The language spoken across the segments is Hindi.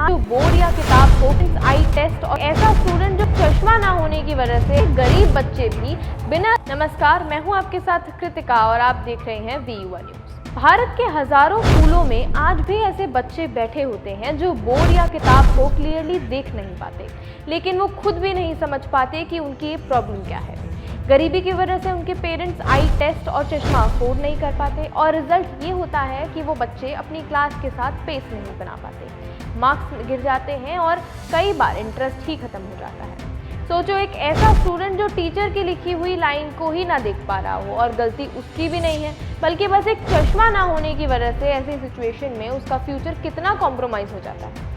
जो बोर्ड या किताब को आई टेस्ट और ऐसा स्टूडेंट जो चश्मा ना होने की वजह से गरीब बच्चे भी बिना। नमस्कार, मैं हूं आपके साथ कृतिका और आप देख रहे हैं VUA न्यूज। भारत के हजारों स्कूलों में आज भी ऐसे बच्चे बैठे होते हैं जो बोर्ड या किताब को क्लियरली देख नहीं पाते, लेकिन वो खुद भी नहीं समझ पाते कि उनकी प्रॉब्लम क्या है। गरीबी की वजह से उनके पेरेंट्स आई टेस्ट और चश्मा अफोर्ड नहीं कर पाते और रिजल्ट ये होता है कि वो बच्चे अपनी क्लास के साथ पेस नहीं बना पाते, मार्क्स गिर जाते हैं और कई बार इंटरेस्ट ही खत्म हो जाता है। सोचो, एक ऐसा स्टूडेंट जो टीचर की लिखी हुई लाइन को ही ना देख पा रहा हो और गलती उसकी भी नहीं है, बल्कि बस एक चश्मा ना होने की वजह से ऐसी सिचुएशन में उसका फ्यूचर कितना कॉम्प्रोमाइज हो जाता है।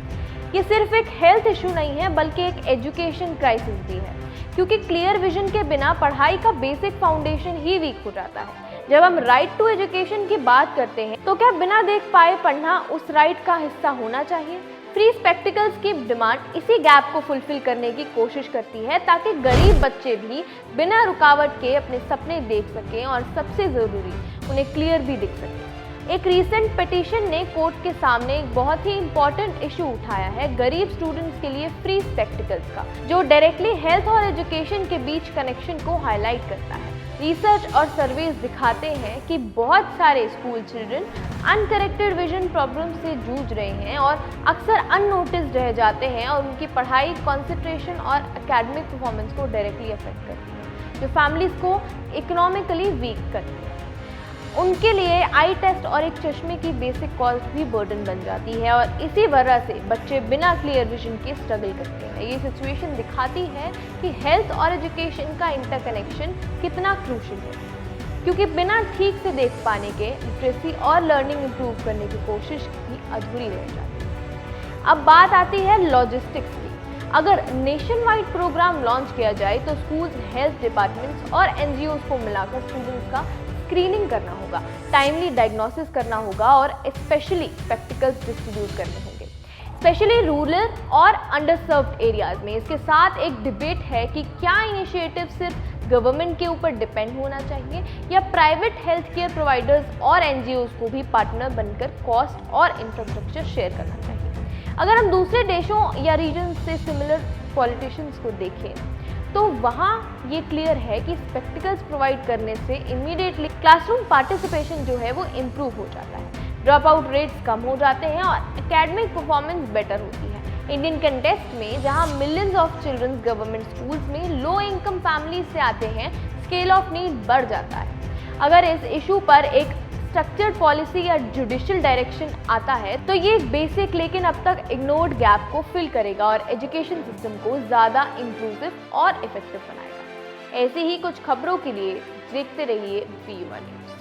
ये सिर्फ एक हेल्थ इशू नहीं है, बल्कि एक एजुकेशन क्राइसिस भी है, क्योंकि क्लियर विजन के बिना पढ़ाई का बेसिक फाउंडेशन ही वीक हो जाता है। जब हम राइट टू एजुकेशन की बात करते हैं तो क्या बिना देख पाए पढ़ना उस राइट का हिस्सा होना चाहिए? फ्री स्पेक्टिकल्स की डिमांड इसी गैप को फुलफिल करने की कोशिश करती है, ताकि गरीब बच्चे भी बिना रुकावट के अपने सपने देख सकें और सबसे जरूरी उन्हें क्लियर भी दिख सके। एक रीसेंट पिटीशन ने कोर्ट के सामने एक बहुत ही इंपॉर्टेंट इशू उठाया है गरीब स्टूडेंट्स के लिए फ्री स्पेक्टिकल्स का, जो डायरेक्टली हेल्थ और एजुकेशन के बीच कनेक्शन को हाईलाइट करता है। रिसर्च और सर्वेज दिखाते हैं कि बहुत सारे school children uncorrected vision problem से जूझ रहे हैं और अक्सर अननोटिस्ड रह जाते हैं और उनकी पढ़ाई, कंसंट्रेशन और एकेडमिक परफॉर्मेंस को डायरेक्टली अफेक्ट करती है, जो फैमिलीज को इकोनॉमिकली वीक करती है। उनके लिए आई टेस्ट और एक चश्मे की बेसिक कॉस्ट भी बर्डन बन जाती है और इसी वजह से बच्चे बिना क्लियर विजन के स्ट्रगल करते हैं। ये सिचुएशन दिखाती है कि हेल्थ और एजुकेशन का इंटरकनेक्शन कितना क्रूशियल है, क्योंकि बिना ठीक से देख पाने के लिटरेसी और लर्निंग इंप्रूव करने की कोशिश भी अधूरी रह जाती है। अब बात आती है लॉजिस्टिक्स की। अगर नेशन वाइड प्रोग्राम लॉन्च किया जाए तो स्कूल्स, हेल्थ डिपार्टमेंट्स और NGOs को मिलाकर स्टूडेंट्स का स्क्रीनिंग करना होगा, टाइमली डायग्नोसिस करना होगा और स्पेशली स्पेक्टिकल्स डिस्ट्रीब्यूट करने होंगे, स्पेशली रूरल और अंडरसर्व्ड एरियाज में। इसके साथ एक डिबेट है कि क्या इनिशिएटिव सिर्फ गवर्नमेंट के ऊपर डिपेंड होना चाहिए या प्राइवेट हेल्थ केयर प्रोवाइडर्स और NGOs को भी पार्टनर बनकर कॉस्ट और इंफ्रास्ट्रक्चर शेयर करना चाहिए। अगर हम दूसरे देशों या रीजन से सिमिलर पॉलिटिशियंस को देखें तो वहाँ ये क्लियर है कि स्पेक्टिकल्स प्रोवाइड करने से इमीडिएटली क्लासरूम पार्टिसिपेशन जो है वो इम्प्रूव हो जाता है, ड्रॉप आउट रेट्स कम हो जाते हैं और एकेडमिक परफॉर्मेंस बेटर होती है। इंडियन कंटेक्स्ट में जहाँ millions of childrens government schools में लो इनकम फैमिली से आते हैं, स्केल ऑफ नीड बढ़ जाता है। अगर इस इशू पर एक स्ट्रक्चर्ड पॉलिसी या जुडिशियल डायरेक्शन आता है तो ये बेसिक लेकिन अब तक इग्नोर्ड गैप को फिल करेगा और एजुकेशन सिस्टम को ज़्यादा इंक्लूसिव और इफेक्टिव बनाएगा। ऐसी ही कुछ खबरों के लिए देखते रहिए VUA न्यूज।